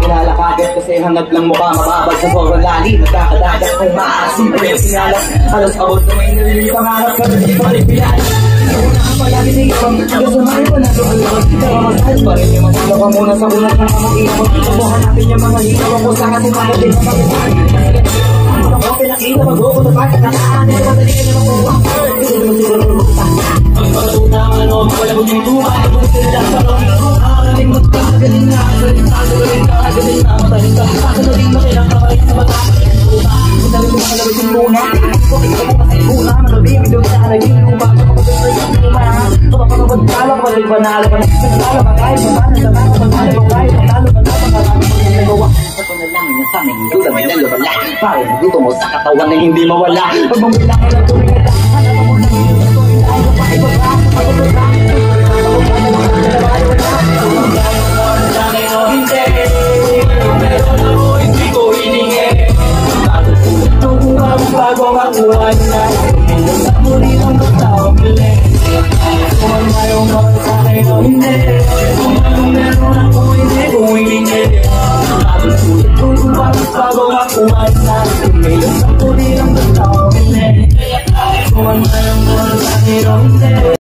nilalakagat kasi hangad lang mukha mababag sa sobrang lalim. Nagkakadagat kung maasim pa yung sinalat. Halos abot na may nalili pangarap ka rin di pa rin pilan. Una ka palagi sa ibang kasamahin mo na doon. Pero masahal pa rin yung masilo ka muna sa ulat ng mga ipon. Tubuhan natin yung mga hikaw ako sa kasi makating na makitaan. Ako pinakita mag-upo sa pagkat nakaan. Pero madali ka naman kung walk first. Ang pagkatuta ang ano, wala mo yung tuwa. Kung sila sa loob. Nakakaling magkakagaling na. Galing ka, galing na. Mataling ka. Kakasaling mo kailang kamarin sa mata. Kung dali mo makalabit yung muna. Kung ikaw mo kasi muna. Malabing ito sa alagin. Luma. Kapag-alagin yung luma. Kapag-alagin talo. Kapag panalo ka na. Panalo ka kahit panalo. Panalo ka kahit panalo. Panalo ka na lang yung sa amin. Duda may lalabala. Pare, dito mo sa katawan na hindi mawala. Pag mambilang ka lang tumingin. Hanap mo na yun. Ito yung ay kapag-ibaba. Kapag-ibaba. Bago makuha na sa muli ng taong pili. Kung ano mayroong mga sa akin o hindi. Kung anong meron ako hindi. Kung hindi bago makuha na sa muli ng taong pili. Kung ano mayroong mga sa akin o hindi.